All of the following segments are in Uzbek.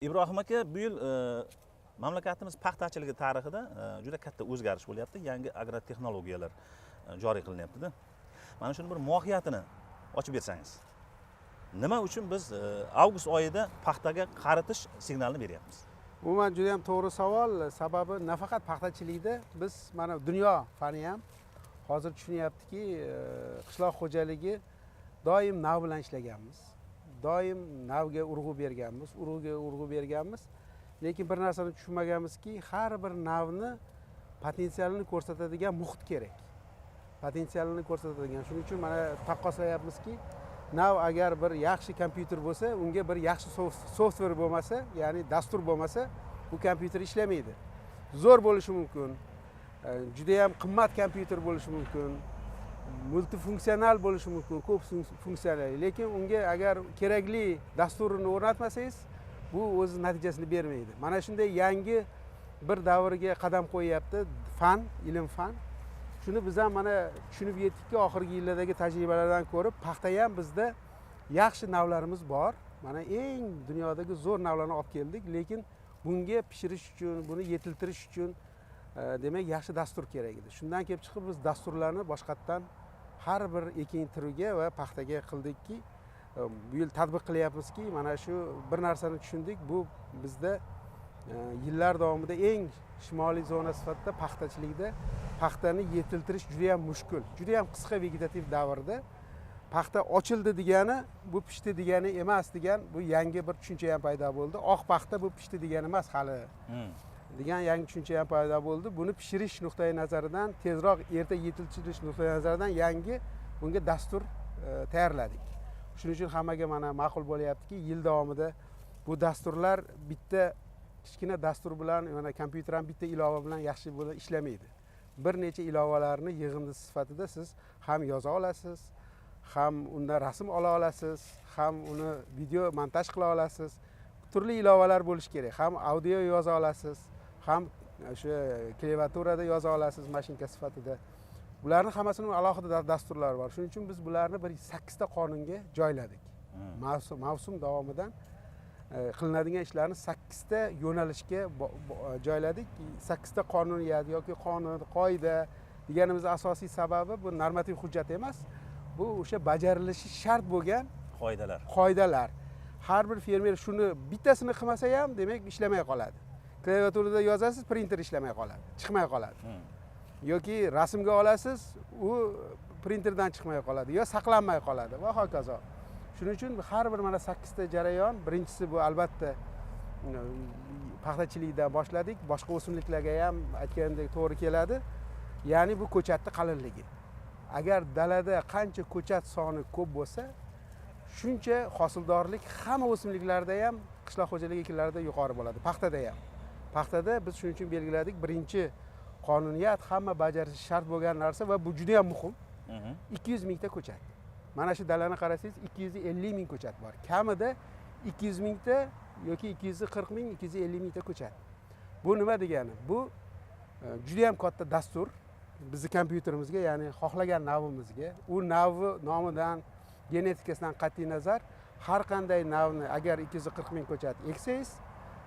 Ibrohim aka, bu yil mamlakatimiz paxtachiligi tarixida juda katta o'zgarish bo'lyapti. Yangi agrotexnologiyalar joriy qilinyapti-da. Mana shuni bir mohiyatini ochib bersangiz. Nima uchun biz avgust oyida paxtaga qaritish signalini beryapmiz? Umuman juda ham to'g'ri savol. Sababi nafaqat paxtachilikda biz mana dunyo fani ham hozir tushunyaptiki, qishloq xo'jaligi doim nav bilan ishlaganmiz. Doim navga urg'u berganmiz. Lekin bir narsani tushunmaganmizki, har bir navni potensialini ko'rsatadigan muhit kerak. Shuning uchun mana taqqoslayapmizki, nav agar bir yaxshi kompyuter bo'lsa, unga bir yaxshi software bo'lmasa, ya'ni dastur bo'lmasa, bu kompyuter ishlamaydi. Zo'r bo'lishi mumkin, juda ham qimmat kompyuter bo'lishi mumkin, multifunksional bo'lishi mumkin, ko'p funksiyali, lekin unga agar kerakli dasturini o'rnatmasangiz, bu o'z natijasini bermaydi. Mana shunday yangi bir davrga qadam qo'yyapti ilm-fan. Shuni biz ham mana tushunib yetdikki, oxirgi yillardagi tajribalardan ko'rib, paxta ham bizda yaxshi navlarimiz bor. Mana eng dunyodagi zo'r navlarni olib keldik, lekin bunga pishirish uchun, buni yetiltirish uchun demak yaxshi dastur kerak edi. Shundan kelib chiqib biz dasturlarni boshqatdan har bir ekin turiga va paxtaga qildikki, bu yil tatbiq qilyapmizki, mana shu bir narsani tushundik, bu bizda yillar davomida eng shimoliy zona sifatida paxtachilikda paxtani yetiltirish juda ham mushkul. Juda ham qisqa vegetativ davrda paxta ochildi degani, bu pishdi degani emas degan bu yangi bir tushuncha ham paydo bo'ldi. Oq paxta bu pishdi degani emas hali. degan yangi tushuncha ham paydo bo'ldi. Buni pishirish nuqtai nazaridan, tezroq erta yetiltirish nuqtai nazaridan yangi bunga dastur tayyorladik. Shuning uchun hammaga mana ma'qul bo'lyaptiki, yil davomida bu dasturlar bitta kichkina dastur bilan, mana kompyuter ham bitta ilova bilan yaxshi bo'lib ishlamaydi. Bir necha ilovalarni yig'indi sifatida siz ham yoza olasiz, ham undan rasm ola olasiz, ham uni video montaj qila olasiz. Turli ilovalar bo'lishi kerak. Ham audio yoza olasiz, ham o'sha klaviaturada yoza olasiz mashinka sifatida. Bularning hammasini alohida dasturlar bor. Shuning uchun biz bularni bir 8 ta qonunga joyladik. Mavsum davomidan qilinadigan ishlarni 8 ta yo'nalishga joyladik. 8 ta qonuniyat yoki qonun, qoida deganimiz asosiy sababi bu normativ hujjat emas. Bu o'sha bajarilishi shart bo'lgan qoidalar. Har bir fermer shuni bittasini qilmasa ham, demak, ishlamay qoladi. Klaviaturada yozasiz, printer ishlamay qoladi, chiqmay qoladi. Yoki rasmga olasiz, u printerdan chiqmay qoladi, yo saqlanmay qoladi va hokazo. Shuning uchun har bir mana 8 ta jarayon, birinchisi bu albatta paxtachilikdan boshladik, boshqa o'simliklarga ham aytgandek to'g'ri keladi. Ya'ni bu ko'chatning qalinligi. Agar dalada qancha ko'chat soni ko'p bo'lsa, shuncha hosildorlik hamma o'simliklarda ham, qishloq xo'jaligi ekinlarida yuqori bo'ladi, paxtada ham. Paxtada biz shuning uchun belgiladik, birinchi qonuniyat hamma bajarishi shart bo'lgan narsa va bu juda ham muhim. 200 mingta ko'chat. Mana shu dalani qarasangiz 250 ming ko'chat bor. Kamida 200 mingta yoki 240 ming, 250 mingta ko'chat. Bu nima degani? Bu juda ham katta dastur bizning kompyuterimizga, ya'ni xohlagan navimizga, u navi nomidan, genetikasidan qat'iy nazar har qanday navni agar 240 ming ko'chat eksangiz,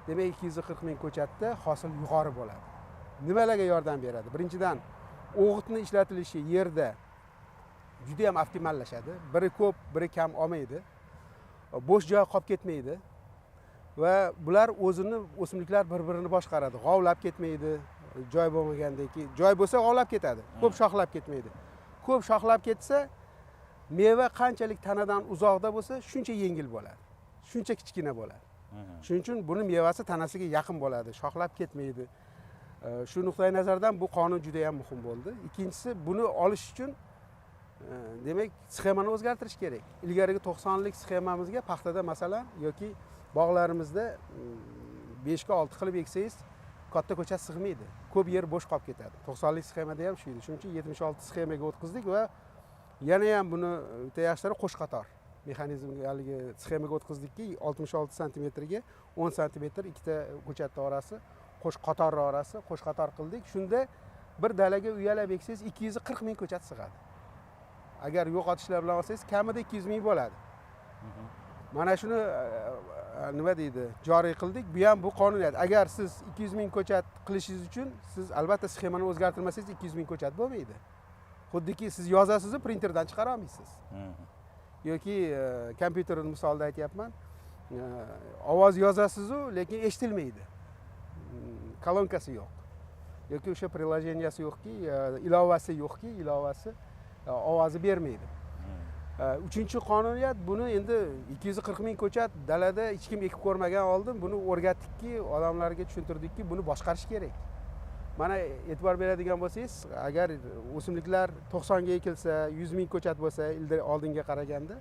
demak 240 ming ko'chatda hosil yuqori bo'ladi. Nimalarga yordam beradi? Birinchidan, o'g'itni ishlatilishi yerda juda ham optimallashadi. Biri ko'p, biri kam olmaydi. Bo'sh joy qolib ketmaydi. Va bular o'zini o'simliklar bir-birini boshqaradi. G'ovlab ketmaydi. Joy bo'lmagandaki, joy bo'lsa g'ovlab ketadi. Ko'p shoxlab ketmaydi. Ko'p shoxlab ketsa, meva qanchalik tanadan uzoqda bo'lsa, shuncha yengil bo'ladi. Shuncha kichkina bo'ladi. Shuning uchun buni mevasi tanasiga yaqin bo'ladi, shoxlab ketmaydi. Shu nuqtai nazardan bu qonun juda ham muhim bo'ldi. Ikkinchisi, buni olish uchun demak, sxemani o'zgartirish kerak. Ilgarigi 90lik sxemamizga paxtada masalan yoki bog'larimizda 5 ga 6 qilib eksangiz, katta ko'chat sig'maydi. Ko'p yer bo'sh qolib ketadi. 90lik sxemada ham shu edi. Shuning uchun 76 sxemaga o'tkazdik va yana ham buni bitta yaxshilari qo'sh qator mexanizmga, haligi sxemaga o'tkazdikki, 66 santimetrga 10 santimetr ikkita ko'chatning orasi, qo'sh qator orasi, qo'sh qator qildik. Shunda bir dalaga uyalab eksangiz 240 ming ko'chat sig'adi. Agar yo'qotishlar bilan olsangiz, kamida 200 ming bo'ladi. Mana shuni nima deydi, joriy qildik. Bu ham bu qonuniyat. Agar siz 200 ming ko'chat qilishingiz uchun siz albatta sxemani o'zgartirmasangiz 200 ming ko'chat bo'lmaydi. Xuddiki siz yozasiz, printerdan chiqara olmaysiz. Yoki kompyuterni misolida aytyapman. Ovoz yozasiz-u, lekin eshitilmaydi. Kolonkasi yo'q. Yoki o'sha prilojeniyasi yo'qki, ilovasi yo'qki, ilovasi ovozni bermaydi. Uchinchi qonuniyat, buni endi 240 ming ko'chat dalada hech kim ekib ko'rmagan oldin buni o'rgatdikki, odamlarga tushuntirdikki, buni boshqarish kerak. Mana e'tibor beradigan bo'lsangiz, agar o'simliklar 90 ga ekilsa, 100 ming ko'chat bo'lsa, oldinga qaraganda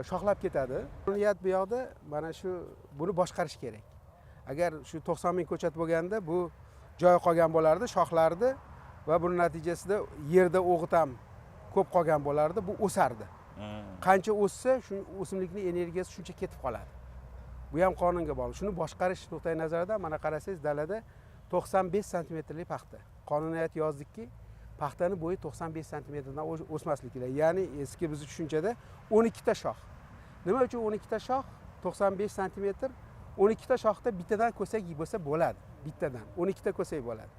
shoxlab ketadi. Qonuniyat bu yoqda mana shu buni boshqarish kerak. Agar shu 90 ming ko'chat bo'lganda bu joy qolgan bo'lardi, shoxlardi va buning natijasida yerda o'g'it ham ko'p qolgan bo'lardi, bu o'sardi. Qancha o'ssa, shu o'simlikning energiyasi shuncha ketib qoladi. Bu ham qonunga bog'liq. Shuni boshqarish nuqtai nazaridan mana qarasangiz, dalada 95 santimetrlik paxta. Qonuniyat yozdikki, paxtani bo'yi 95 santimetrdan o'smasligi kerak. Ya'ni eski bizning tushunchada 12 ta shox. Nima uchun 12 ta shox? 95 santimetr. 12 ta shoxda bittadan ko'sak bo'lsa bo'ladi. Bittadan 12 ta ko'sak bo'ladi.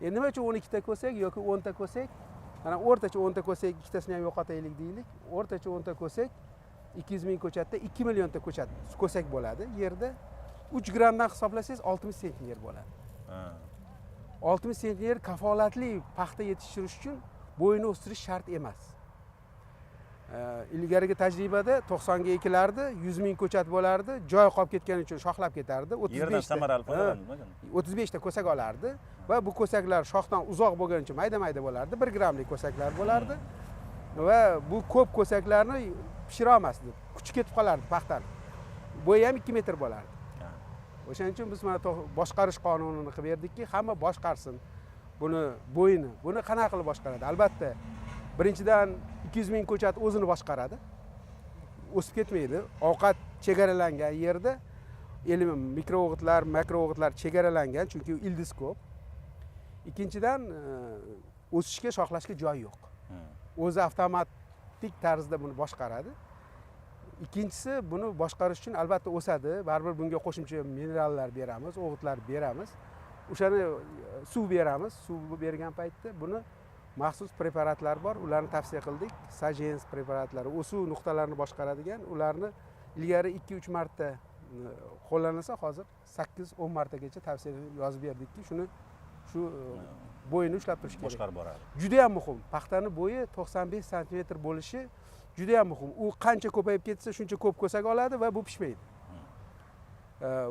Endi nima uchun 12 ta ko'sak yoki 10 ta ko'sak? Mana o'rtacha 10 ta ko'sak, ikkitasini ham yo'qotaylik deylik. O'rtacha 10 ta ko'sak 200 ming ko'chatda 2 million ta ko'sak bo'ladi. Yerda 3 grammdan hisoblasangiz 60 sentner bo'ladi. 60 sentner kafolatli paxta yetishtirish uchun bo'yini o'stirish shart emas. Ilgarigi tajribada 90 ga ekilardi, 100 ming ko'chat bo'lardi, joy qolib ketgani uchun shoxlab ketardi. 35 ta ko'sak olardi va bu ko'saklar shoxdan uzoq bo'lgani uchun mayda-mayda bo'lardi, 1 grammlik ko'saklar bo'lardi va bu ko'p ko'saklarni pishira olmasdi. Kuchi ketib qolardi paxtani. Bo'yi ham 2 metr bo'lardi. O'shaning uchun biz mana boshqarish qonunini qilib berdikki, hamma boshqarsin buni bo'yini. Buni qanaqa qilib boshqaradi? Albatta, birinchidan 200 ming ko'chat o'zini boshqaradi. O'sib ketmaydi. Ovqat chegaralangan yerda mikro o'g'itlar, makro o'g'itlar chegaralangan, chunki ildiz ko'p. Ikkinchidan o'sishga, shoxlashga joy yo'q. O'zi avtomatik tarzda buni boshqaradi. Ikkinchisi, buni boshqarish uchun albatta o'sadi. Baribir bunga qo'shimcha minerallar beramiz, o'g'itlar beramiz. O'shani suv beramiz. Suv bergan paytda buni maxsus preparatlar bor, ularni tavsiya qildik. Sajens preparatlari, o'suv nuqtalarini boshqaradigan, ularni ilgari 2-3 marta qo'llanilsa, hozir 8-10 martagacha tavsiya yozib berdikki, shuni shu bo'yini ushlab turish kerak. Boshqarib boradi. Juda ham muhim. Paxtani bo'yi 95 santimetr bo'lishi juda ham muhim. U qancha ko'payib ketsa, shuncha ko'p ko'sak oladi va bu pishmaydi.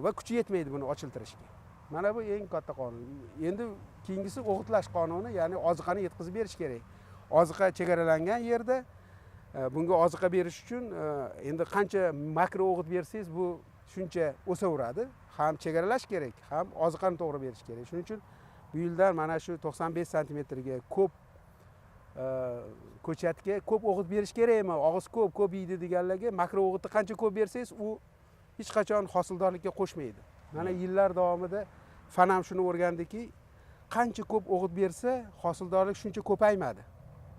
Va kuchi yetmaydi buni ochiltirishga. Mana bu eng katta qonun. Endi keyingisi o'g'itlash qonuni, ya'ni oziqani yetkazib berish kerak. Oziqa chegaralangan yerda bunga oziqa berish uchun endi qancha makro o'g'it bersangiz, bu shuncha o'saveradi. Ham chegaralash kerak, ham oziqani to'g'ri berish kerak. Shuning uchun bu yildan mana shu 95 santimetrga ko'p ko'chatga ko'p o'g'it berish kerakmi? Og'iz ko'p yeydi deganlarga makro o'g'itni qancha ko'p bersangiz, u hech qachon hosildorlikka qo'shmaydi. Mana yillar davomida fan ham shuni o'rgandiki, qancha ko'p o'g'it bersa, hosildorlik shuncha ko'paymadi.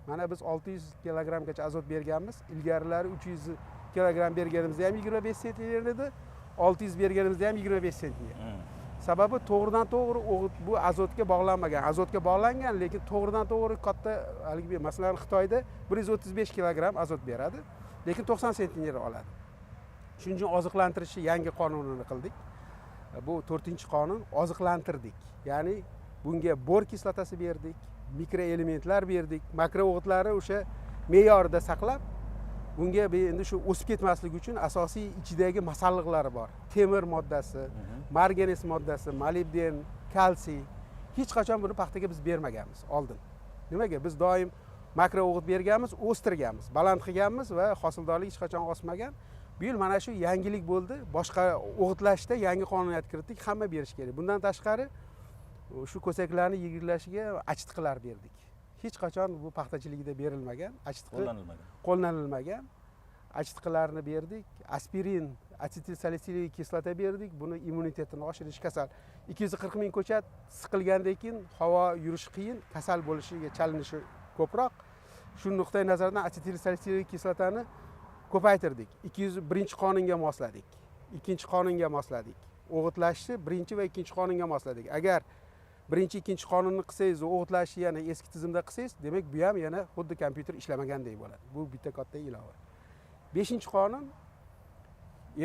Mana biz 600 kilogrammgacha azot berganmiz. Ilgarilari 300 kilogramm berganimizda ham 25 sentner edi, 600 berganimizda ham 25 sentner. Sababi to'g'ridan to'g'ri o'g'it bu azotga bog'lanmagan. Azotga bog'langan, lekin to'g'ridan to'g'ri katta, haligi masalan Xitoyda 135 kilogramm azot beradi, lekin 90 sentner oladi. Shuning uchun oziqlantirishni yangi qonunini qildik. Bu 4-qonun, oziqlantirdik. Ya'ni bunga bor kislotasi berdik, mikroelementlar berdik, makro o'g'itlarni o'sha me'yorida saqlab, bunga endi shu o'sib ketmasligi uchun asosiy ichidagi masalliqlari bor. Temir moddasi, marganes moddasi, molibden, kalsiy. Hech qachon buni paxtaga biz bermaganmiz oldin. Nimaga? Biz doim makro o'g'it berganmiz, o'stirganmiz, baland qilganmiz va hosildorlik hech qachon osmagan. Bu yil mana shu yangilik bo'ldi. Boshqa o'g'itlashda yangi qonuniyat kiritdik, hamma berish kerak. Bundan tashqari shu ko'saklarni yigirlashiga achitqilar berdik. Hech qachon bu paxtachiligida berilmagan, achitqi qo'llanilmagan. Achitqilarni berdik. Aspirin, asetil salisillik kislota berdik. Buni immunitetini oshirish, kasal 240 ming ko'chat siqilgandan keyin havo yurishi qiyin, kasal bo'lishiga chalinishi ko'proq. Shu nuqtai nazardan asetil salisillik kislotani ko'paytirdik. 201-qonunga mosladik. ikkinchi qonunga mosladik. O'g'itlashni birinchi va ikkinchi qonunga mosladik. Agar birinchi, ikkinchi qonunni qilsangiz, o'g'itlashni yana eski tizimda qilsangiz, demak bu ham yana xuddi kompyuter ishlamagandek bo'ladi. Bu bitta katta ilova. 5-qonun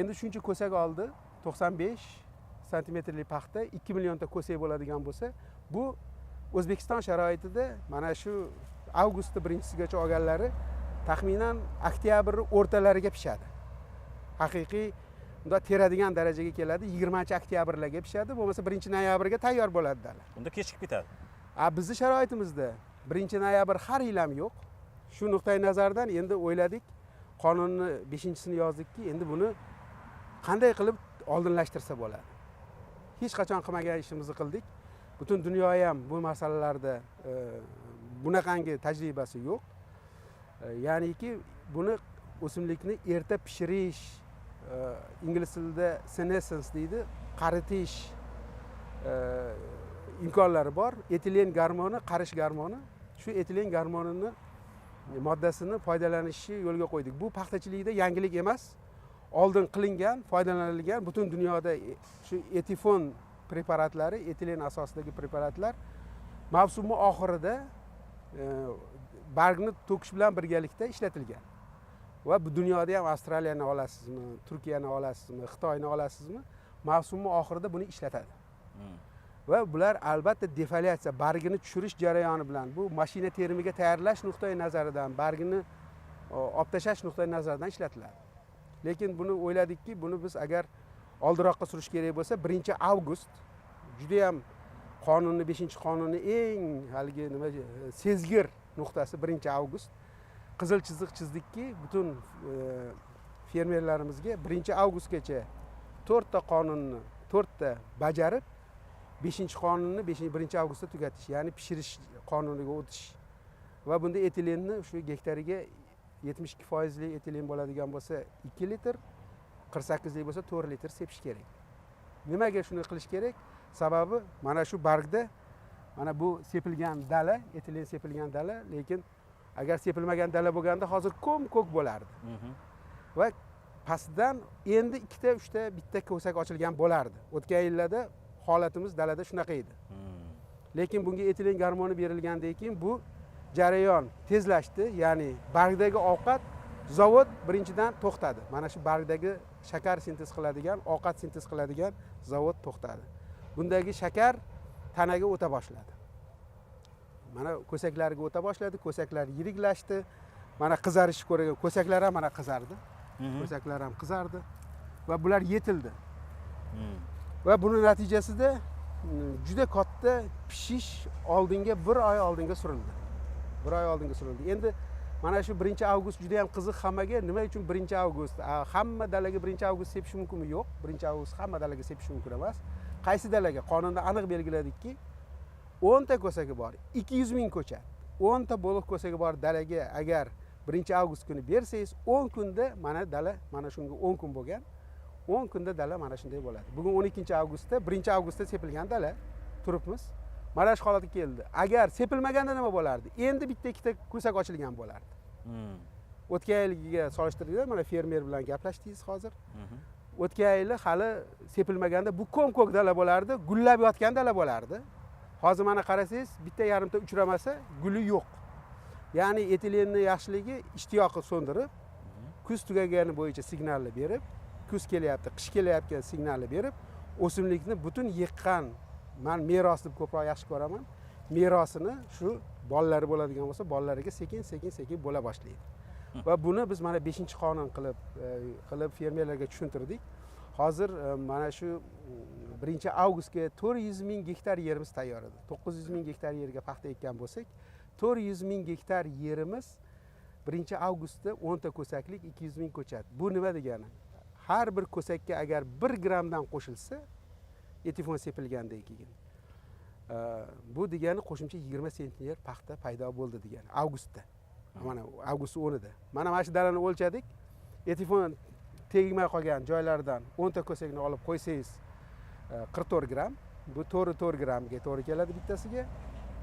endi shuncha ko'sak oldi, 95 santimetrli paxta 2 millionta ko'sak bo'ladigan bo'lsa, bu O'zbekiston sharoitida mana shu avgustda birinchisigacha olganlari taxminan oktyabr o'rtalariga pishadi. Haqiqiy unda teradigan darajaga keladi, 20-oktyabrlarga pishadi, bo'lmasa 1-noyabrga tayyor bo'ladi dala. Unda kechikib ketadi. Bizning sharoitimizda 1-noyabr har yil ham yo'q. Shu nuqtai nazardan endi o'yladik, qonunni 5-sini yozdikki, endi buni qanday qilib oldinlashtirsa bo'ladi. Hech qachon qilmagan ishimizni qildik. Butun dunyo ham bu masalalarda bunaqangi tajribasi yo'q. Ya'niki buni o'simlikni erta pishirish, ingliz tilida senescence deydi, qaritish imkonlari bor. Etilen gormoni, qarish gormoni, shu etilen gormonini moddasini foydalanishni yo'lga qo'ydik. Bu paxtachilikda yangilik emas. Oldin qilingan, foydalanilgan butun dunyoda shu etifon preparatlari, etilen asosidagi preparatlar mavsumi oxirida bargni to'kish bilan birgalikda ishlatilgan. Va bu dunyoda ham Avstraliyani olasizmi, Turkiyani olasizmi, Xitoyni olasizmi, mavsumi oxirida buni ishlatadi. Va bular albatta defoliatsiya, bargini tushirish jarayoni bilan, bu mashina terimiga tayyorlash nuqtai nazaridan, bargini olib tashlash nuqtai nazaridan ishlatiladi. Lekin buni o'yladikki, buni biz agar oldiroqqa surish kerak bo'lsa, 1-avgust juda ham qonunni 5-qonunni eng haligi nima sezgir nuqtasi 1-avgust. Qizil chiziq chizdikki, butun fermerlarimizga 1-avgustgacha 4 ta qonunni 4 ta bajarib, 5-qonunni 1-avgustda tugatish, ya'ni pishirish qonuniga o'tish. Va bunda etilenni shu gektariga 72% etilen bo'ladigan bo'lsa 2 litr, 48 bo'lsa 4 litr sepish kerak. Nimaga shuni qilish kerak? Sababi mana shu bargda mana bu sepilgan dala, etilen sepilgan dala, lekin agar sepilmagan dala bo'lganda hozir ko'k bo'lardi. Va pastdan endi 2 ta, 3 ta, bitta ko'sak ochilgan bo'lardi. O'tgan yillarda holatimiz dalada shunaqa edi. Lekin bunga etilen gormoni berilgandan keyin bu jarayon tezlashdi, ya'ni bargdagi ovqat zavod birinchidan to'xtadi. Mana shu bargdagi shakar sintez qiladigan, ovqat sintez qiladigan zavod to'xtadi. Bundagi shakar tanaga o'ta boshladi. Mana ko'saklariga o'ta boshladi, ko'saklar yiriklashdi. Mana qizarishni ko'rgan ko'saklar ham mana qizardi. Ko'saklar ham qizardi va bular yetildi. Va buning natijasida juda katta pishish oldinga 1 oy oldinga surildi. 1 oy oldinga surildi. Endi mana shu 1-avgust juda ham qiziq hammaga. Nima uchun 1-avgust? Hamma dalaga 1-avgust sepish mumkinmi? Yo'q. 1-avgust hamma dalaga sepish mumkin emas. Qaysi dalaga? Qonunda aniq belgiladikki, 10 ta ko'sagi bor, 200 ming ko'chat. 10 ta bo'liq ko'sagi bor dalaga agar 1-avgust kuni bersangiz, 10 kunda mana dala mana shunga 10 kun bo'lgan. 10 kunda dala mana shunday bo'ladi. Bugun 12-avgustda, 1-avgustda sepilgan dala turibmiz. Mana shu holatga keldi. Agar sepilmaganda nima bo'lardi? Endi bitta ikkita ko'sak ochilgan bo'lardi. O'tgan yilgiga solishtirganda mana fermer bilan gaplashdingiz hozir. O'tgan yili hali sepilmaganda bu ko'k dala bo'lardi, gullab yotgan dala bo'lardi. Hozir mana qarasangiz, bitta yarimta uchramasa, guli yo'q. Ya'ni etilenni yaxshiligi ishtiyoqni so'ndirib, kuz tugagani bo'yicha signalni berib, kuz kelyapti, qish kelyapti signalni berib, o'simlikni butun yiqqan, men meros deb ko'proq yaxshi ko'raman. Merosini shu bolalari bo'ladigan bo'lsa, bolalariga sekin bo'la boshlaydi. Va buni biz mana 5-qonun qilib fermerlarga tushuntirdik. Hozir mana shu 1-avgustga 400 ming gektar yerimiz tayyor edi. 900 ming gektar yerga paxta ekkan bo'lsak, 400 ming gektar yerimiz 1-avgustda 10 ta ko'saklik 200 ming ko'chat. Bu nima degani? Har bir ko'sakka agar 1 grammdan qo'shilsa, etifon sepilgandan keyin bu degani qo'shimcha 20 sentner paxta paydo bo'ldi degani avgustda. Mana avgust 10ida. Mana shu dalani o'lchadik. Etifon tegmay qolgan joylardan 10 ta ko'sakni olib qo'ysangiz 44 gram. Bu 4 grammga to'g'ri keladi bittasiga.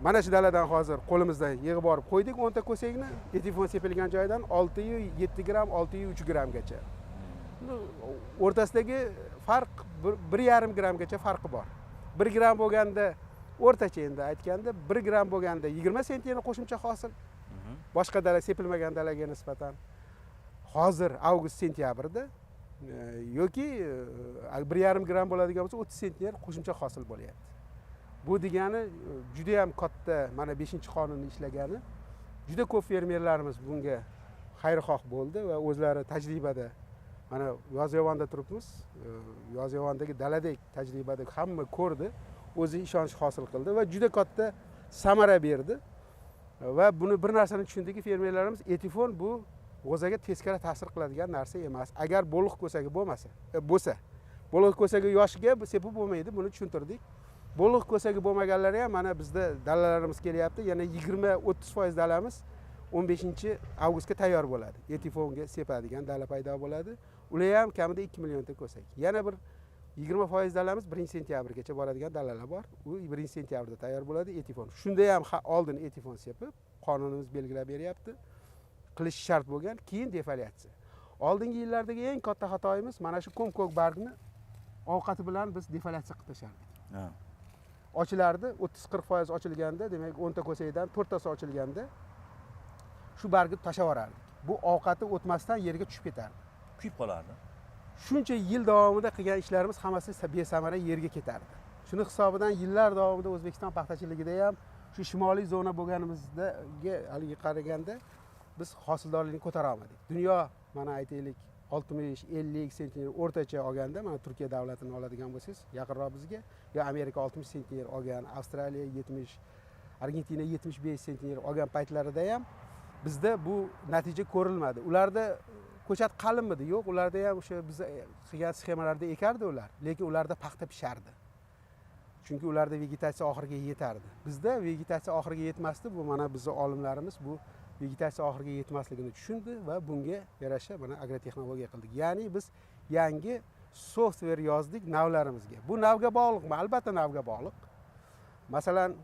Mana shu daladan hozir qo'limizda yig'ib borib qo'ydik 10 ta ko'sakni. Etifon sepilgan joydan 6-7 gram, 6-3 grammgacha. o'rtasidagi farq 1,5 grammgacha farqi bor. 1 gram bo'lganda o'rtacha endi aytganda 1 gram bo'lganda 20 sentiyani qo'shimcha hosil. Boshqa dala sepilmagan dalaga nisbatan. Hozir avgust sentyabrda yoki 1,5 gram bo'ladigan bo'lsa 30 sentner qo'shimcha hosil bo'lyapti. Bu degani juda ham katta, mana 5-qonunni ishlagani. Juda ko'p fermerlarimiz bunga xayrixoh bo'ldi va o'zlari tajribada, mana Yozyovonda turibmiz. Yozyovondagi daladek tajribada hamma ko'rdi, o'zi ishonch hosil qildi va juda katta samara berdi. Va buni bir narsani tushundiki, fermerlarimiz etifon bu g'o'zaga teskari ta'sir qiladigan narsa emas. Agar bo'liq ko'sagi bo'lsa, bo'liq ko'sagi yoshiga sepib bo'lmaydi, buni tushuntirdik. Bo'liq ko'sagi bo'lmaganlari ham mana bizda dalalarimiz kelyapti. Yana 20-30% dalamiz 15-avgustga tayyor bo'ladi. Etifonga sepadigan dala paydo bo'ladi. Ular ham kamida 2 millionta ko'sak. Yana bir 20% dalamiz 1-sentyabrgacha boradigan dalalar bor. U 1-sentyabrda tayyor bo'ladi etifon. Shunda ham oldin etifon sepib, qonunimiz belgilab beryapti. Qilish shart bo'lgan, keyin defoliatsiya. Oldingi yillardagi eng katta xatoyimiz mana shu ko'm-ko'k bargni ovqati bilan biz defoliatsiya qilib tashardik. Ochilardi, 30-40% ochilganda, demak 10 ta ko'sakdan 4 tasi ochilganda shu bargni tashlab yuborardik. Bu ovqati o'tmasdan yerga tushib ketardi. Kuyib qolardi. Shuncha yil davomida qilgan ishlarimiz hammasi besamara yerga ketardi. Shuni hisobidan yillar davomida O'zbekiston paxtachiligida ham shu shimoliy zona bo'lganimizga haligi qaraganda biz hosildorlikni ko'tara olmadik. Dunyo mana aytaylik 60-50 sentner o'rtacha olganda, mana Turkiya davlatini oladigan bo'lsangiz, yaqinroq bizga, yo Amerika 60 sentner olgan, Avstraliya 70, Argentina 75 sentner olgan paytlarida ham bizda bu natija ko'rilmadi. Ularda ko'chat qalinmidi, yo'q, ularda ham o'sha biz qilgan sxemalarda ekardi ular, lekin ularda paxta pishardi. Chunki ularda vegetatsiya oxiriga yetardi. Bizda vegetatsiya oxiriga yetmasdi. Bu mana bizning olimlarimiz bu vegetatsiya oxiriga yetmasligini tushundi va bunga yarasha mana agrotexnologiya qildik. Ya'ni biz yangi software yozdik navlarimizga. Bu navga bog'liqmi? Albatta navga bog'liq. Masalan,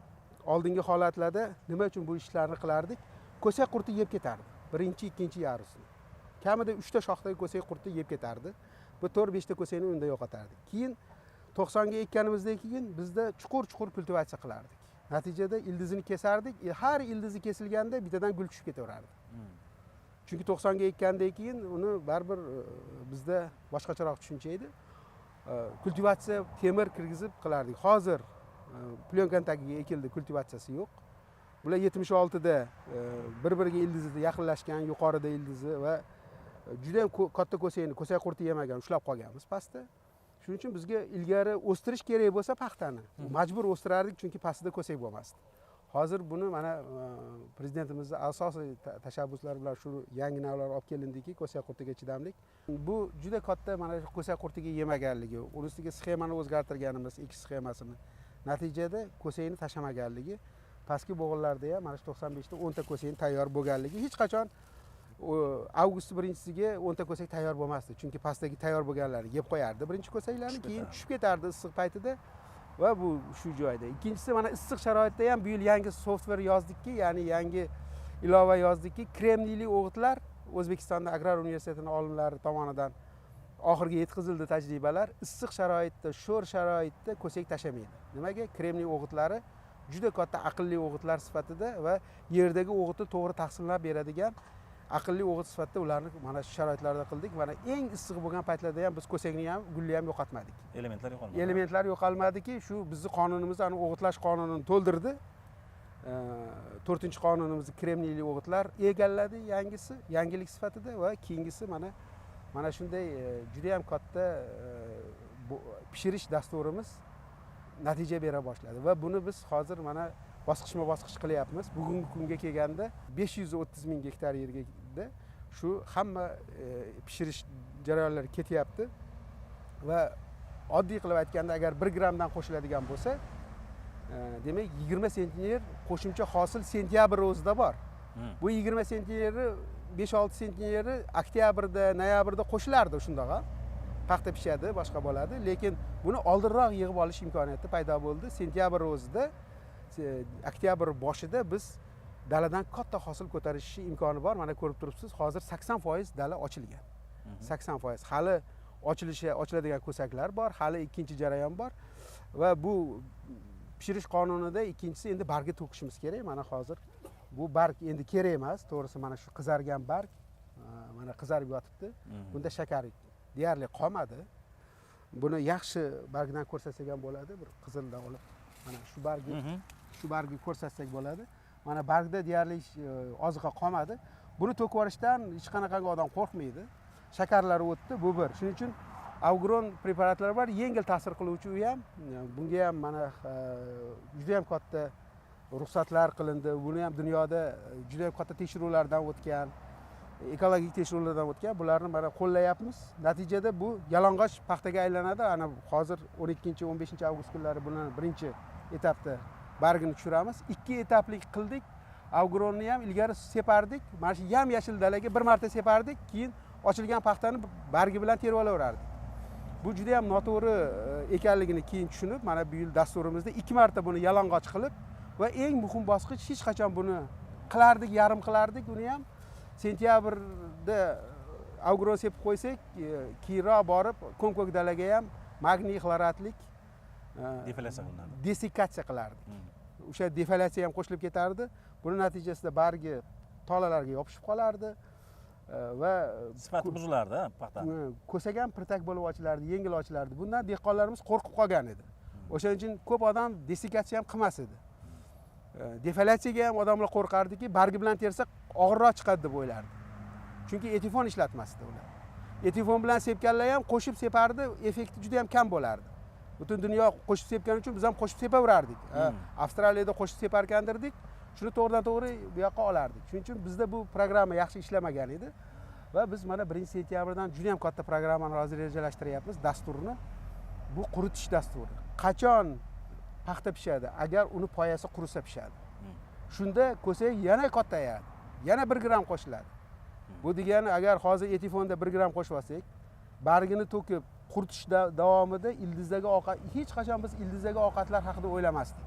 oldingi holatlarda nima uchun bu ishlarni qilardik? Ko'sak qurti yeb ketardi. Birinchi, ikkinchi yarusini. Kamida 3 ta shoxdagi ko'sak qurti yeb ketardi. Bu 4-5 ta ko'sakni unda yo'qotardi. Keyin 90 ga ekkanimizdan keyin bizda chuqur kultivatsiya qilardik. Natijada ildizini kesardik. Har ildizi kesilganda bittadan gul tushib ketaverardi. Chunki 90 ga ekkandan keyin uni baribir bizda boshqacharoq tushuncha edi. Kultivatsiya temir kirgizib qilardik. Hozir plyonkan tagiga ekildi, kultivatsiyasi yo'q. Bular 76 da bir-biriga ildizida yaqinlashgan, yuqorida ildizi va juda ham katta ko'sakni, ko'sak qurti yemagan ushlab qolganmiz pastda. Shuning uchun bizga ilgari o'stirish kerak bo'lsa paxtani majbur o'stirardik, chunki pastida ko'sak bo'lmasdi. Hozir buni mana prezidentimizning asosiy tashabbuslari bilan shu yangi navlar olib kelindiki, ko'sak qurtiga chidamlik. Bu juda katta mana ko'sak qurtiga yemaganligi, uni ustiga sxemani o'zgartirganimiz, ekish sxemasini. Natijada ko'sakni tashlamaganligi, pastki bo'g'inlarda ham mana 95 ta 10 ta ko'sak tayyor bo'lganligi hech qachon avgust 1-siga 10 ta ko'sak tayyor bo'lmasdi. Chunki pastdagi tayyor bo'lganlarni yeb qo'yardi birinchi ko'saklarni, keyin tushib ketardi issiq paytida va bu shu joyda. Ikkinchisi mana issiq sharoitda ham bu yil yangi software yozdikki, ya'ni yangi ilova yozdikki, kremniyli o'g'itlar O'zbekistonda Agrar universitetining olimlari tomonidan oxirgi yetkazildi tajribalar. Issiq sharoitda, sho'r sharoitda ko'sak tashlamaydi. Nimaga? Kremniy o'g'itlari juda katta aqlli o'g'itlar sifatida va yerdagi o'g'itni to'g'ri taqsimlab beradigan aqlli o'g'it sifatida ularni mana shu sharoitlarda qildik. Mana eng issiq bo'lgan paytlarda ham biz ko'sakni ham, gulni ham yo'qotmadik. Elementlar yo'qolmadi. Elementlar yo'qolmadiki, shu bizning qonunimiz, ani o'g'itlash qonunini to'ldirdi. 4-qonunimizni kremniyli o'g'itlar egalladi, yangilik sifatida va keyingisi mana shunday juda ham katta pishirish dasturimiz natija bera boshladi va buni biz hozir mana bosqichma-bosqich qilyapmiz. Bugungi kunga kelganda 530 ming gektar yerga shu hamma pishirish jarayonlari ketyapti va oddiy qilib aytganda agar 1 grammdan qo'shiladigan bo'lsa, demak 20 sentner qo'shimcha hosil sentyabr o'zida bor. Bu 20 sentneri 5-6 sentneri oktyabrda, noyabrda qo'shilardi shundaqa. Paxta pishadi, boshqa bo'ladi, lekin buni oldinroq yig'ib olish imkoniyati paydo bo'ldi. Sentyabr o'zida, oktyabr boshida biz daladan katta hosil ko'tarish imkoni bor. Mana ko'rib turibsiz, hozir 80% dala ochilgan. 80%. Hali ochiladigan ko'saklar bor, hali ikkinchi jarayon bor va bu pishirish qonunida ikkinchisi endi bargga to'kishimiz kerak. Mana hozir bu barg endi kerak emas, to'g'risi mana shu qizargan barg mana qizarib yotibdi. Bunda shakar deyarli qolmadi. Buni yaxshi bargdan ko'rsatsak ham bo'ladi, bir qizildan olib. Mana shu bargni ko'rsatsak bo'ladi. Mana bargda deyarli oziqa qolmadi. Buni to'kib yuborishdan hech qanaqangi odam qo'rqmaydi. Shakarlari o'tdi, bu bir. Shuning uchun Avgron preparatlari bor, yengil ta'sir qiluvchi u ham. Bunga ham mana juda ham katta ruxsatlar qilindi. Buni ham dunyoda juda ham katta tekshiruvlardan o'tgan, ekologik tekshiruvlardan o'tgan. Bularni mana qo'llayapmiz. Natijada bu yalang'och paxtaga aylanadi. Ana hozir 12-15 avgust kunlari buni birinchi etapda bargini tushiramiz. 2 etapli qildik. Avgronni ham ilgari separdik. Mana shu yam-yashil dalaga bir marta separdik, keyin ochilgan paxtani bargi bilan terib olaverardik. Bu juda ham noto'g'ri ekanligini keyin tushunib, mana bu yil dasturimizda 2 marta buni yalang'och qilib va eng muhim bosqich hech qachon buni qilardik, yarim qilardik. Uni ham sentyabrda Avgron sepib qo'ysak, keyinroq borib ko'm-ko'k dalaga ham magniy xloratlik defoliatsiya qilinadi. Desikatsiya qilardik. O'sha defoliatsiya ham qo'shilib ketardi. Buning natijasida bargi tolalarga yopishib qolardi va sifati buzilardi paxta. Ko'sak ham pirtak bo'lib ochilardi, yengil ochilardi. Bundan dehqonlarimiz qo'rqib qolgan edi. O'shaning uchun ko'p odam desikatsiya ham qilmas edi. Defoliatsiyaga ham odamlar qo'rqardiki, bargi bilan tersak og'irroq chiqadi deb o'ylardi. Chunki etifon ishlatmasdi ular. Etifon bilan sepganlar ham qo'shib separdi, effekti juda ham kam bo'lardi. Butun dunyo qo'shib sepgani uchun biz ham qo'shib sepaverardik. Avstraliyada qo'shib separgandirdik. Shuni to'g'ridan to'g'ri bu yoqqa olardik. Shuning uchun bizda bu programma yaxshi ishlamagan edi va biz mana 1-sentyabrdan juda ham katta programmani hozir rejalashtiryapmiz, dasturni. Bu quritish dasturi. Qachon paxta pishadi? Agar uni poyasi qurisa pishadi. Shunda ko'sak yana kattayadi. Yana 1 gram qo'shiladi. Bu degani agar hozir etifonda 1 gram qo'shib olsak, bargini to'kib quritish davomida ildizdagi ovqat, hech qachon biz ildizdagi ovqatlar haqida o'ylamasdik.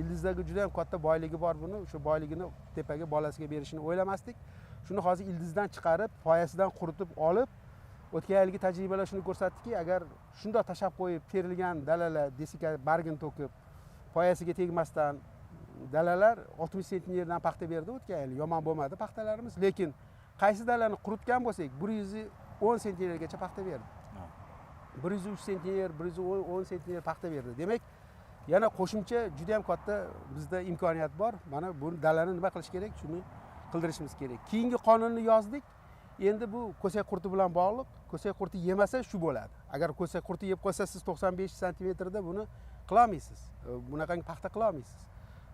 Ildizdagi juda ham katta boyligi bor buni, o'sha boyligini tepaga bolasiga berishini o'ylamasdik. Shuni hozir ildizdan chiqarib, poyasidan quritib olib, o'tgan yilgi tajribalar shuni ko'rsatdiki, agar shunday tashab qo'yib terilgan dalalar desika bargini to'kib, poyasiga tegmasdan dalalar 60 sentnerdan paxta berdi o'tgan yil. Yomon bo'lmadi paxtalarimiz, lekin qaysi dalani quritgan bo'lsak, 110 sentnergacha paxta berdi. 103 sentner, 110 sentner paxta berdi. Demak, yana qo'shimcha juda ham katta bizda imkoniyat bor. Mana bu dalani nima qilish kerak, shuni qildirishimiz kerak. Keyingi qonunni yozdik. Endi bu ko'sak qurti bilan bog'liq. Ko'sak qurti yemasa shu bo'ladi. Agar ko'sak qurti yeb qo'ysa siz 95 sm da buni qila olmaysiz. Bunaqangi paxta qila olmaysiz.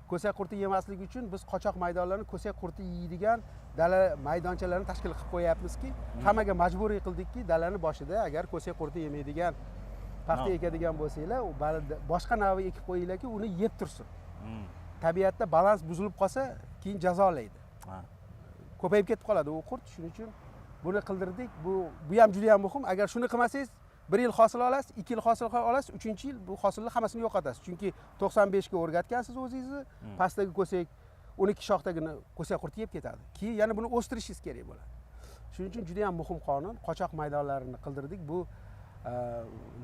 Ko'sak qurti yemasligi uchun biz qochoq maydonlarni ko'sak qurti yeydigan dala maydonchalarini tashkil qilib qo'yapmizki, hammaga majburiy qildikki, dalani boshida agar ko'sak qurti yemaydigan paxta ekadigan bo'lsanglar, boshqa navi ekib qo'yinglarki, uni yeb tursin. Tabiatda balans buzilib qolsa, keyin jazolaydi. Ko'payib ketib qoladi u qurt. Shuning uchun buni qildirdik. Bu ham juda ham muhim. Agar shuni qilmasangiz, 1 yil hosil olasiz, 2 yil hosil olasiz, 3-yil bu hosilni hammasini yo'qotasiz. Chunki 95 ga o'rgatgansiz o'zingizni, pastdagi ko'sak 12 shoxdagini ko'sak qurti yeb ketadi. Keyin yana buni o'stirishingiz kerak bo'ladi. Shuning uchun juda ham muhim qonun. Qochoq maydonlarini qildirdik. Bu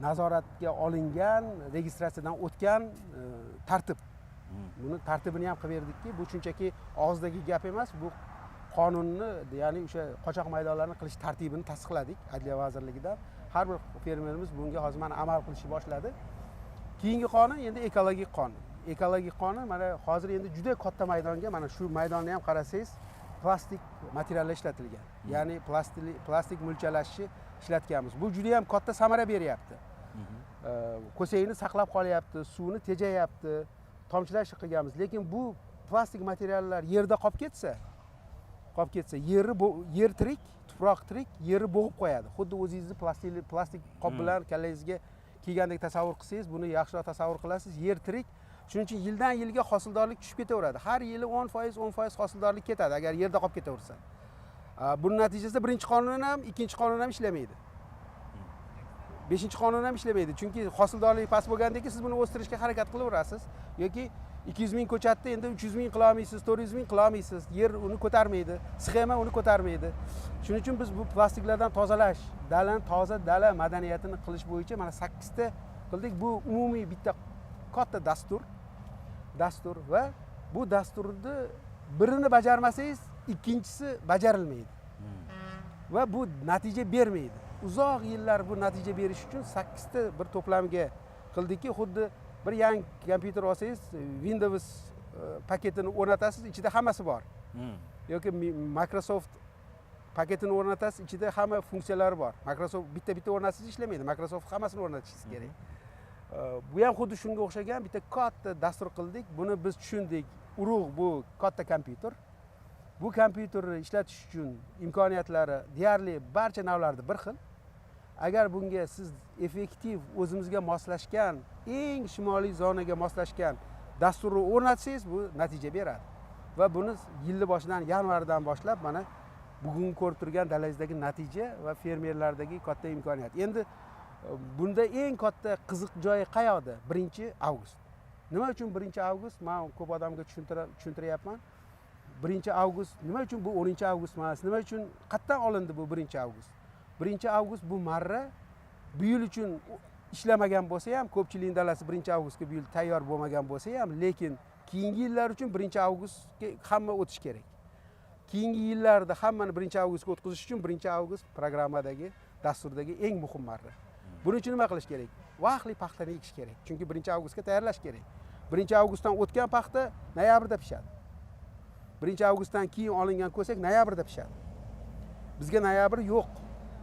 nazoratga olingan, registratsiyadan o'tgan tartib. Buni tartibini ham qilib berdikki, bu shunchaki og'zdagi gap emas, bu qonunni, ya'ni o'sha qochoq maydonlarni qilish tartibini tasdiqladik Adliya vazirligidan. Har bir fermerimiz bunga hozir mana amal qilishni boshladi. Keyingi qonun endi ekologik qonun. Ekologik qonun mana hozir endi juda katta maydonga, mana shu maydonni ham qarasangiz, plastik materiallar ishlatilgan. Ya'ni plastik mulchalashni ishlatganmiz. Bu juda ham katta samara beryapti. Ko'sakni saqlab qolyapti, suvni tejayapti, tomchilash qilganmiz. Lekin bu plastik materiallar yerda qolib ketsa, yer tirik, tuproq tirik, yerni bo'g'ib qo'yadi. Xuddi o'zingizni plastik qop bilan kallangizga kiygandek tasavvur qilsangiz, buni yaxshiroq tasavvur qilasiz. Yer tirik. Shuning uchun yildan yilga hosildorlik tushib ketaveradi. Har yili 10% hosildorlik ketadi agar yerda qolib ketaversa. Buning natijasida birinchi qonun ham, ikkinchi qonun ham ishlamaydi. 5-qonun ham ishlamaydi. Chunki hosildorlik past bo'lgandan keyin siz buni o'stirishga harakat qilaverasiz yoki 200 ming ko'chatni endi 300 ming qila olmaysiz, 400 ming qila olmaysiz. Yer uni ko'tarmaydi, sxema uni ko'tarmaydi. Shuning uchun biz bu plastiklardan tozalash, dalani toza dala madaniyatini qilish bo'yicha mana 8 ta qildik. Bu umumiy bitta katta dastur va bu dasturni birini bajarmasangiz, ikkinchisi bajarilmaydi. Va bu natija bermaydi. Uzoq yillar bu natija berish uchun 8 ta bir to'plamga qildikki, xuddi bir yangi kompyuter olsangiz, Windows paketini o'rnatasiz, ichida hammasi bor. Yoki Microsoft paketini o'rnatasiz, ichida hamma funksiyalari bor. Microsoft bitta o'rnatsangiz ishlamaydi. Microsoft hammasini o'rnatishingiz kerak. Bu ham xuddi shunga o'xshagan bitta katta dastur qildik. Buni biz tushundik. Urug' bu katta kompyuter. Bu kompyuterni ishlatish uchun imkoniyatlari deyarli barcha navlarda bir xil. Agar bunga siz effektiv o'zimizga moslashgan, eng shimoliy zonaga moslashgan dasturni o'rnatsangiz, bu natija beradi. Va buni yilni boshidan, yanvardan boshlab mana bugun ko'rib turgan dalangizdagi natija va fermerlardagi katta imkoniyat. Endi bunda eng katta qiziq joyi qayoqda? 1-avgust. Nima uchun 1-avgust? Men ko'p odamga tushuntiryapman. 1-avgust nima uchun bu 10-avgust emas? Nima uchun qayerdan olindi bu 1-avgust? 1-avgust bu marra bu yil uchun ishlamagan bo'lsa ham, ko'pchilik dalasi 1-avgustga bu yil tayyor bo'lmagan bo'lsa ham, lekin keyingi yillar uchun 1-avgustga hamma o'tish kerak. Keyingi yillarda hammani 1-avgustga o'tkazish uchun 1-avgust programmadagi, dasturdagi eng muhim marra. Buning uchun nima qilish kerak? Vaqtli paxtani ekish kerak. Chunki 1-avgustga tayyorlash kerak. 1-avgustdan o'tgan paxta noyabrda pishadi. 1-avgustdan keyin olingan ko'sak noyabrda pishadi. Bizga noyabr yo'q.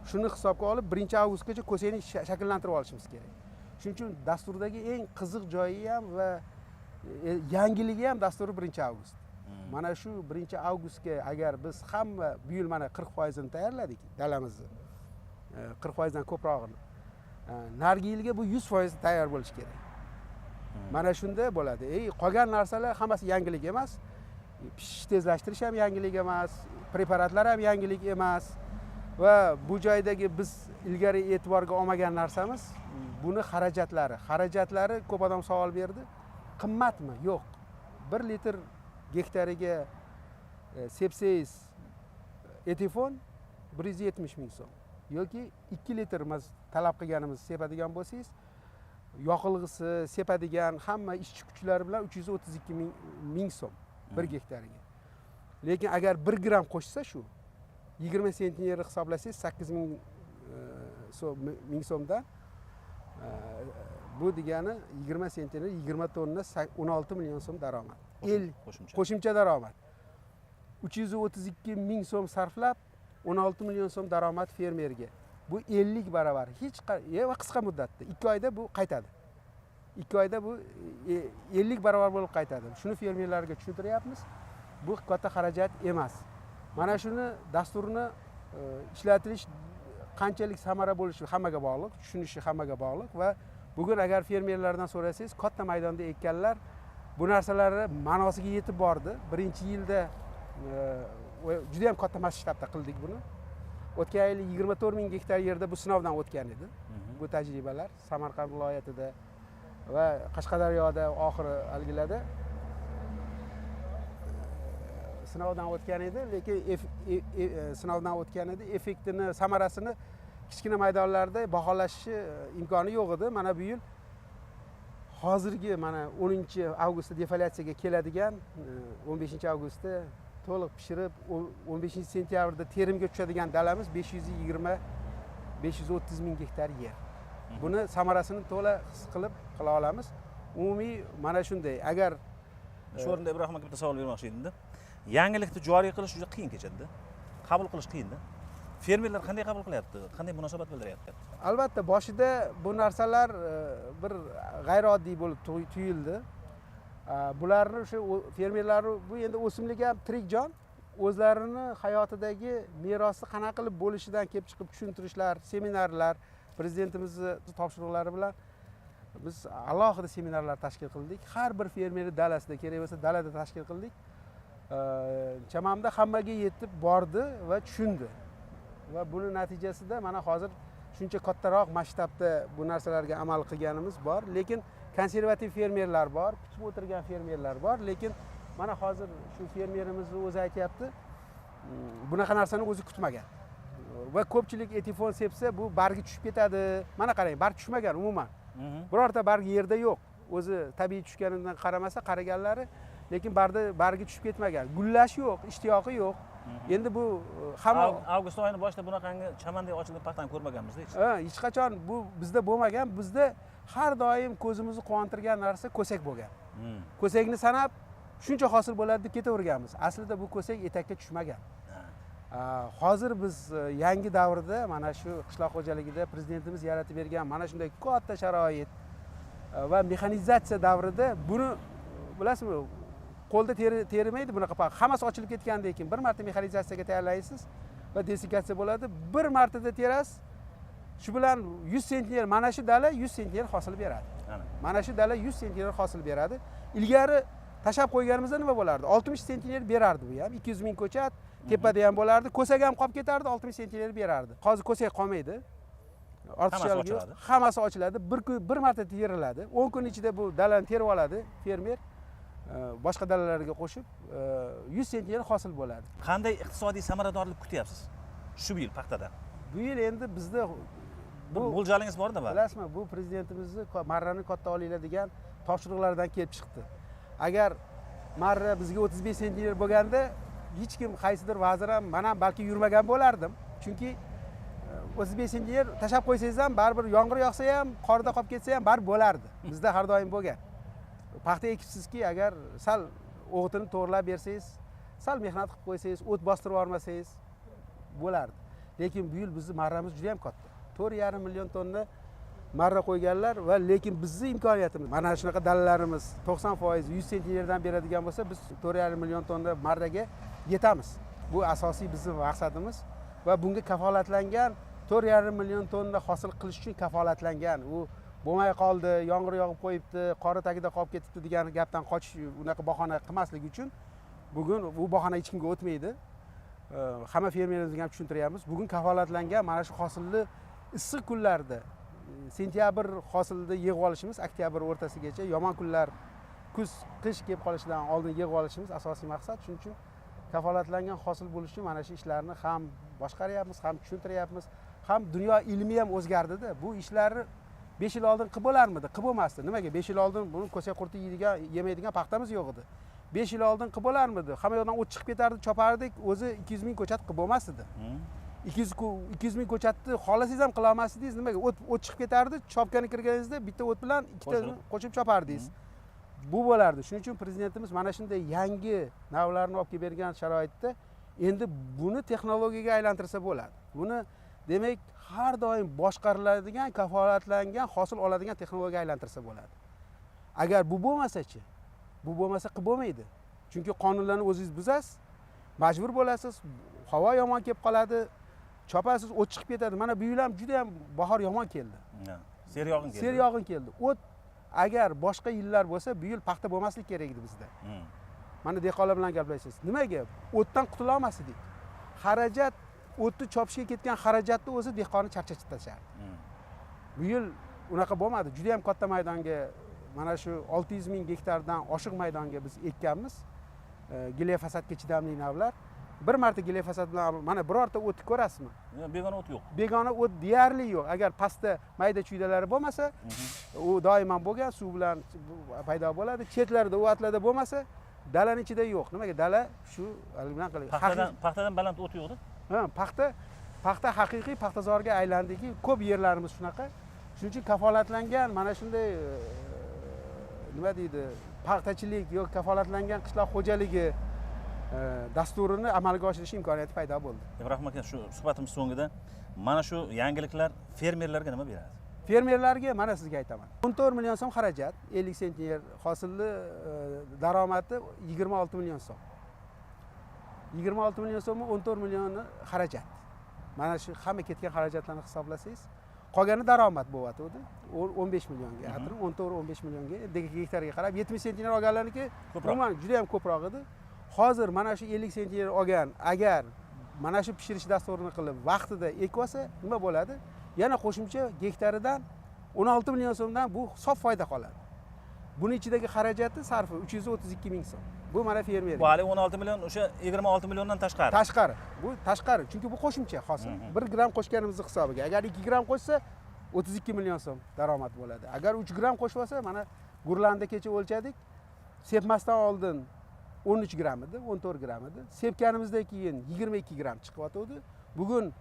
Shuni hisobga olib 1-avgustgacha ko'sakni shakllantirib olishimiz kerak. Shuning uchun dasturdagi eng qiziq joyi ham va yangiligi ham dastur 1-avgust. Mana shu 1-avgustga agar biz hamma bu yil mana 40% ni tayyorladik dalamizni. 40% dan ko'prog'ini. Narigi yilga bu 100% tayyor bo'lish kerak. Mana shunda bo'ladi. Qolgan narsalar hammasi yangilik emas. Pishish tezlashtirish ham yangilik emas, preparatlar ham yangilik emas va bu joydagi biz ilgari e'tiborga olmagan narsamiz buni xarajatlari ko'p odam savol berdi. Qimmatmi? Yo'q. 1 litr gektariga sepsangiz etifon 170 ming so'm yoki 2 litr biz talab qilganimiz sepadigan bo'lsangiz, yoqilg'isi, sepadigan hamma ishchi kuchlari bilan 332 ming so'm 1 gektariga. Lekin agar 1 gram qo'shsa shu 20 sentnerni hisoblasangiz 8 ming so'mdan bu degani 20 sentner 20 tonna 16 million so'm daromad. Qo'shimcha daromad. 332 ming so'm sarflab 16 million so'm daromad fermerga. Bu 50 barobar. Va qisqa muddatda 2 oyda bu qaytadi. 2 oyda bu 50 barobar bo'lib qaytadi. Shuni fermerlarga tushuntiryapmiz. Bu katta xarajat emas. Mana shuni dasturni ishlatilish qanchalik samara bo'lishi hammaga bog'liq, tushunishi hammaga bog'liq va bugun agar fermerlardan so'rasangiz, katta maydonda ekkanlar bu narsalarni ma'nosiga yetib bordi. 1-yilda juda ham katta masshtabda qildik buni. O'tgan yil 24 ming gektar yerda bu sinovdan o'tgan edi. Bu tajribalar Samarqand viloyatida va Qashqadaryoda oxiri algilarda sinovdan o'tgan edi, lekin sinovdan o'tgan edi, effektini, samarasini kichkina maydonlarda baholash imkoni yo'q edi. Mana bu yil hozirgi mana 10-avgustda defoliatsiyaga keladigan 15-avgustda to'liq pishirib 15-sentyabrda terimga tushadigan dalamiz 520-530 ming gektar yer. Buni samarasini to'la his qilib qila olamiz. Umumiy mana shunday. Agar shu o'rinda Ibrohim aka bitta savol bermoqchi edim-da. Yangilikni joriy qilish juda qiyin kechadi. Qabul qilish qiyin-da. Fermerlar qanday qabul qilyapti? Qanday munosabat bildiryapti? Albatta, boshida bu narsalar bir g'ayrioddiy bo'lib tuyuldi. Bularni o'sha fermerlar bu endi o'simlik ham tirik jon, o'zlarini hayotidagi merosni qanaqa qilib bo'lishidan kelib chiqib tushuntirishlar, seminarlar, prezidentimizni topshiriqlari bilan biz alohida seminarlar tashkil qildik. Har bir fermer dalasida, kerak bo'lsa dalada tashkil qildik. Chamamda hammaga yetib bordi va tushundi. Va buni natijasida mana hozir shuncha kattaroq masshtabda bu narsalarga amal qilganimiz bor, lekin konservativ fermerlar bor, kutib o'tirgan fermerlar bor, lekin mana hozir shu fermerimizni o'zi aytyapti, bunaqa narsani o'zi kutmagan. Va ko'pchilik etifon sepsa bu bargi tushib ketadi. Mana qarang, barg tushmagan umuman. Birorta barg yerda yo'q. O'zi tabiiy tushganidan qaramasa qaraganlari, lekin bargi tushib ketmagan. Gullash yo'q, ishtiyoqi yo'q. Endi bu hamma avgust oyini boshida bunaqangi chamandek ochilgan paxtani ko'rmaganmiz-da hech. Hech qachon bu bizda bo'lmagan. Bizda har doim ko'zimizni quvontirgan narsa ko'sak bo'lgan. Ko'sakni sanab shuncha hosil bo'ladi deb ketaverganmiz. Aslida bu ko'sak etakka tushmagan. Hozir biz yangi davrda mana shu qishloq xo'jaligida prezidentimiz yaratib bergan mana shunday katta sharoit va mexanizatsiya davrida buni bilasizmi, qo'lda terimaydi bunaqa paxta. Hammasi ochilib ketgandan keyin bir marta mexanizatsiyaga tayyorlaysiz va desikatsiya bo'ladi. Bir martada terasiz. Shu bilan 100 sentner mana shu dala 100 sentner hosil beradi. Mana shu dala 100 sentner hosil beradi. Ilgari tashab qo'yganimizda nima bo'lardi? 60 sentner berardi bu ham. 200 ming ko'chat tepada ham bo'lardi. Ko'sak ham qolib ketardi, 60 sentner berardi. Hozir ko'sak qolmaydi. Ortiqchalik yo'q. Hammasi ochiladi. Bir marta teriladi. 10 kun ichida bu dalani terib oladi fermer. Boshqa dalalarga qo'shib 100 sentner hosil bo'ladi. Qanday iqtisodiy samaradorlik kutyapsiz shu yil paxtadan? Bu yil endi bizda bu mo'ljalingiz bor-da, bilasizmi, bu prezidentimizni marrani katta olinglar degan topshiriqlardan kelib chiqdi. Agar marra bizga 35 sentner bo'lganda, hech kim, qaysidir vazir ham, men ham balki yurmagan bo'lardim. Chunki 35 sentner tashab qo'ysangiz ham, baribir yomg'ir yog'sa ham, qorda qolib ketsa ham baribir bo'lardi. Bizda har doim bo'lgan. Paxta ekibsizki, agar sal o'g'itini to'g'rilab bersangiz, sal mehnat qilib qo'ysangiz, o't bostirib yormasangiz bo'lardi. Lekin bu yil bizning marramiz juda ham katta. 4,5 million tonna marra qo'yganlar va lekin bizning imkoniyatimiz mana shunaqa dalalarimiz 90% 100 sentnerdan beradigan bo'lsa, biz 4,5 million tonna marraga yetamiz. Bu asosiy bizning maqsadimiz va bunga kafolatlangan 4,5 million tonna hosil qilish uchun kafolatlangan. U bo'lmay qoldi, yomg'ir yog'ib qo'yibdi, qori tagida qolib ketibdi degan gapdan qochish, unaqa bahona qilmaslik uchun bugun bu bahona hech kimga o'tmaydi. Hamma fermerlarimizga ham tushuntiryapmiz. Bugun kafolatlangan mana shu hosilni issiq kunlarda sentyabr hosilni yig'ib olishimiz, oktyabr o'rtasigacha, yomon kunlar kuz, qish kelib qolishidan oldin yig'ib olishimiz asosiy maqsad. Shuning uchun kafolatlangan hosil bo'lishi uchun mana shu ishlarni ham boshqaryapmiz, ham tushuntiryapmiz, ham dunyo ilmi ham o'zgardida. Bu ishlarni 5 yil oldin qilib bo'larmidi? Qilib bo'lmasdi. Nimaga? 5 yil oldin buni ko'sak qurti yemaydigan paxtamiz yo'q edi. 5 yil oldin qilib bo'larmidi? Hamma yoqdan o't chiqib ketardi, chopardik, o'zi 200 ming ko'chat qilib bo'lmas edi. 200 ming ko'chatni xohlasangiz ham qila olmasdingiz. Nimaga? O't chiqib ketardi, chopgani kirganingizda bitta o't bilan ikkitasini qo'shib chopardingiz. Bu bo'lardi. Shuning uchun prezidentimiz mana shunday yangi navlarni olib kelib bergan sharoitda endi buni texnologiyaga aylantirsa bo'ladi. Buni demak har doim boshqariladigan, kafolatlangan, hosil oladigan texnologiyaga aylantirsa bo'ladi. Agar bu bo'lmasa-chi? Bu bo'lmasa qilib bo'lmaydi. Chunki qonunlarni o'zingiz buzasiz, majbur bo'lasiz, havo yomon kelib qoladi, chopasiz, o't chiqib ketadi. Mana bu yil ham juda ham bahor yomon keldi. Ser yog'in keldi. Ser yog'in keldi. O't agar boshqa yillar bo'lsa, bu yil paxta bo'lmaslik kerak edi bizda. Mana dehqonlar bilan gaplashasiz. Nimaga? O'tdan qutula olmasdik. Xarajat, o'tni chopishga ketgan xarajatni o'zi dehqonni charchatib tashardi. Bu yil unaqa bo'lmadi. Juda ham katta maydonga, mana shu 600 ming gektardan oshiq maydonga biz ekkanmiz. Glifofatga chidamli navlar. Bir marta glifosat bilan mana birorta o't ko'rasizmi? Begona o't yo'q. Begona o't deyarli yo'q. Agar pastda mayda chuydalari bo'lmasa, u doimo bo'lgan, suv bilan paydo bo'ladi. Chetlarida, o'tlarda bo'lmasa, dalaning ichida yo'q. Nimaga? Dala shu bilan qiladi. Paxtadan baland o't yo'q-da? Paxta haqiqiy paxtazorga aylandiki, ko'p yerlarimiz shunaqa. Shuning uchun kafolatlangan mana shunday nima deydi, paxtachilik yoki kafolatlangan qishloq xo'jaligi dasturini amalga oshirish imkoniyati paydo bo'ldi. Ibrohim aka, shu suhbatimiz so'ngida mana shu yangiliklar fermerlarga nima beradi? Fermerlarga mana sizga aytaman. 14 million so'm xarajat, 50 sentner hosilni daromadi 26 million so'm. 26 million so'mmi 14 millionni xarajat. Mana shu hamma ketgan xarajatlarni hisoblasangiz, qolgani daromad bo'lyapti. 15 millionga, atrofida 14-15 millionga, gektarga qarab 70 sentner olganlarniki umuman juda ham ko'proq edi. Hozir mana shu 50 sentner olgan, agar mana shu pishirish dasturini qilib vaqtida ekib olsa, nima bo'ladi? Yana qo'shimcha gektaridan 16 million so'mdan bu sof foyda qoladi. Buni ichidagi xarajati sarfi 332 ming so'm. Bu mana fermer. Bu hali 16 million, o'sha 26 milliondan tashqari. Tashqari. Bu tashqari, chunki bu qo'shimcha hosil. 1 gramm qo'shganimiz hisobiga. Agar 2 gramm qo'shsa 32 million so'm daromad bo'ladi. Agar 3 gramm qo'shib olsa, mana Gurlanda kecha o'lchadik. Sepmasdan oldin 13 gramm edi, 14 gramm edi. Sepganimizdan keyin 22 gramm chiqyotdi. Bugun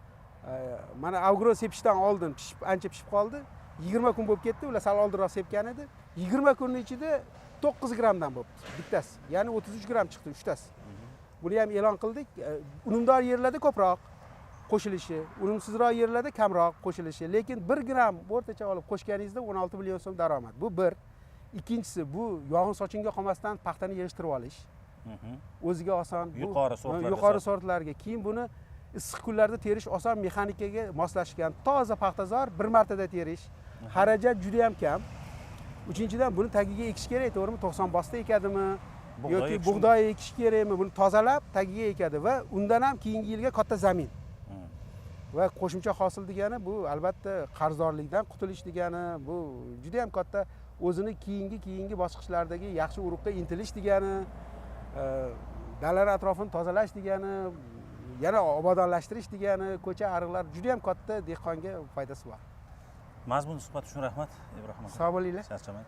mana agro sepishdan oldin ancha pishib qoldi. 20 kun bo'lib ketdi, ular sal oldinroq sepgan edi. 20 kunning ichida 9 grammdan bo'libdi bittasi. Ya'ni 33 gramm chiqdi uchtasi. Buni ham e'lon qildik. Unumdor yerlarda ko'proq qo'shilishi, unumsizroq yerlarda kamroq qo'shilishi, lekin 1 gramm o'rtacha olib qo'shganingizda 16 million so'm daromad. Bu bir. Ikkinchisi, bu yog'in sochinga qolmasdan paxtani yig'ishtirib olish. O'ziga oson, yuqori sortlarga. Keyin buni issiq kunlarda terish oson, mexanikaga moslashgan, toza paxtazor bir martada terish. Xarajat juda ham kam. Uchinchidan buni tagiga ekish kerak, to'g'rimi? 90 bosta ekadimi yoki bug'doy ekish kerakmi? Buni tozalab tagiga ekadi va undan ham keyingi yilga katta zamin. Va qo'shimcha hosil degani bu albatta qarzdorlikdan qutulish degani, bu juda ham katta o'zini keyingi bosqichlardagi yaxshi urug'ga intilish degani, dalalar atrofini tozalash degani, yana obodonlashtirish degani, ko'cha ariqlar juda ham katta dehqonga foydasi bor. Mazmun suhbat uchun rahmat Ibrohim aka. Sog' bo'linglar. Charchamang.